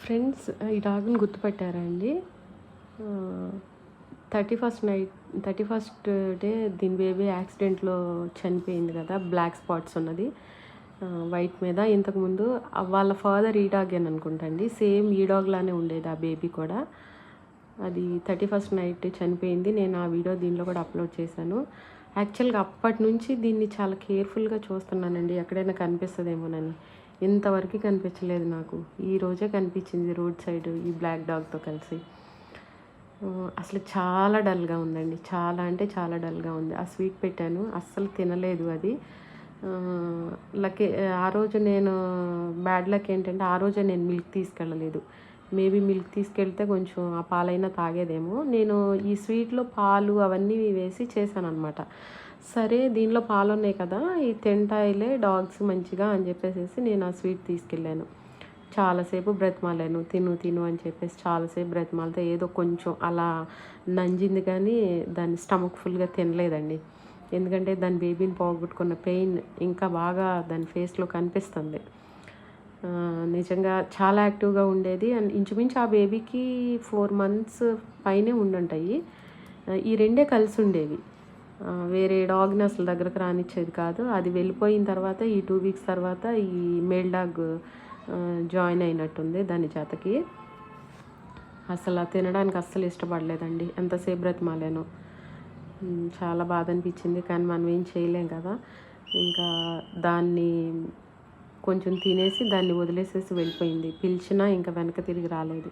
Friends, ఈ డాగ్‌ని గుర్తుపట్టారా అండి? 31st day దీని బేబీ యాక్సిడెంట్‌లో చనిపోయింది కదా! బ్లాక్ స్పాట్స్ ఉన్నది. వైట్ మీద. ఇంతకుముందు వాళ్ళ ఫాదర్ ఈ డాగేననుకుంటా అండి. సేమ్ ఈ డాగ్ లానే ఉండేది ఆ బేబీ కూడా. అది 31st నైట్ చనిపోయింది. నేను ఆ వీడియో దీనిలో కూడా అప్లోడ్ చేశాను. యాక్చువల్‌గా అప్పటి నుంచి దీన్ని చాలా కేర్‌ఫుల్‌గా చూస్తున్నానండి. ఎక్కడైనా కనిపిస్తదేమోనని. ఇంతవరకు కనిపించలేదు నాకు. ఈ రోజే కనిపించింది రోడ్ సైడ్ ఈ బ్లాక్ డాగ్‌తో కలిసి. అసలు చాలా డల్‌గా ఉందండి. చాలా అంటే చాలా డల్‌గా ఉంది. ఆ స్వీట్ పెట్టాను. అస్సలు తినలేదు అది. లక్కీ ఆ రోజు నేను బ్యాడ్ లక్ ఏంటంటే ఆ రోజే నేను మిల్క్ తీసుకెళ్ళలేదు. మేబీ మిల్క్ తీసుకెళ్తే కొంచెం ఆ పాలైనా తాగేదేమో. నేను ఈ స్వీట్‌లో పాలు అవన్నీ వేసి చేశాననమాట. సరే దీనిలో పాలున్నాయి కదా! ఇవి తింటాయిలే డాగ్స్ మంచిగా అని చెప్పేసేసి నేను ఆ స్వీట్ తీసుకెళ్ళాను. చాలాసేపు బ్రతిమాలాను. తిను తిను అని చెప్పేసి చాలాసేపు బ్రతిమాలితే ఏదో కొంచెం అలా నంజింది కానీ దాన్ని స్టమక్ ఫుల్‌గా తినలేదండి. ఎందుకంటే దాని బేబీని పోగొట్టుకున్న పెయిన్ ఇంకా బాగా దాని ఫేస్‌లో కనిపిస్తుంది. నిజంగా చాలా యాక్టివ్‌గా ఉండేది. అండ్ ఇంచుమించు ఆ బేబీకి 4 మంత్స్ పైనే ఉండుంటాయి. ఈ రెండే కలిసి ఉండేవి. వేరే డాగ్‌ని అసలు దగ్గరకు రానిచ్చేది కాదు. అది వెళ్ళిపోయిన తర్వాత ఈ 2 వీక్స్ తర్వాత ఈ మేల్ డాగ్ జాయిన్ అయినట్టుంది దాని జతకి. అసలు తినడానికి అస్సలు ఇష్టపడలేదండి. ఎంతసేపు బ్రతిమాలానో. చాలా బాధ అనిపించింది. కానీ మనం ఏం చేయలేం కదా! ఇంకా దాన్ని కొంచెం తినేసి దాన్ని వదిలేసేసి వెళ్ళిపోయింది. పిలిచినా ఇంకా వెనక తిరిగి రాలేదు.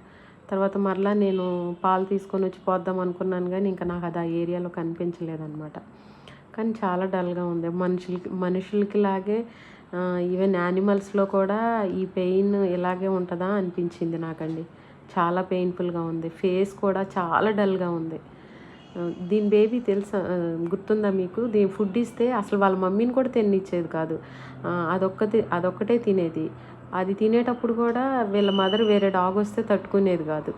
తర్వాత మరలా నేను పాలు తీసుకొని వచ్చి పోద్దాం అనుకున్నాను కానీ ఇంకా నాకు అది ఆ ఏరియాలో కనిపించలేదనమాట. కానీ చాలా డల్‌గా ఉంది. మనుషులకి లాగే ఈవెన్ యానిమల్స్‌లో కూడా ఈ పెయిన్ ఇలాగే ఉంటదా అనిపించింది నాకండి. చాలా పెయిన్‌ఫుల్‌గా ఉంది. ఫేస్ కూడా చాలా డల్‌గా ఉంది. దీని బేబీ తెలుసా, గుర్తుందా మీకు? దీని ఫుడ్ ఇస్తే అసలు వాళ్ళ మమ్మీని కూడా తిననిచ్చేది కాదు. అదొక్కటే తినేది. అది తినేటప్పుడు కూడా వీళ్ళ మదర్ వేరే డాగ్ వస్తే తట్టుకునేది కాదు.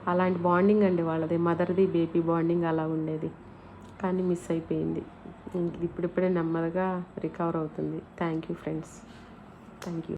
అలాంటి బాండింగ్ అండి వాళ్ళది. మదర్‌ది బేబీ బాండింగ్ అలా ఉండేది. కానీ మిస్ అయిపోయింది. ఇప్పుడిప్పుడే నెమ్మదిగా రికవర్ అవుతుంది. Thank you friends. Thank you.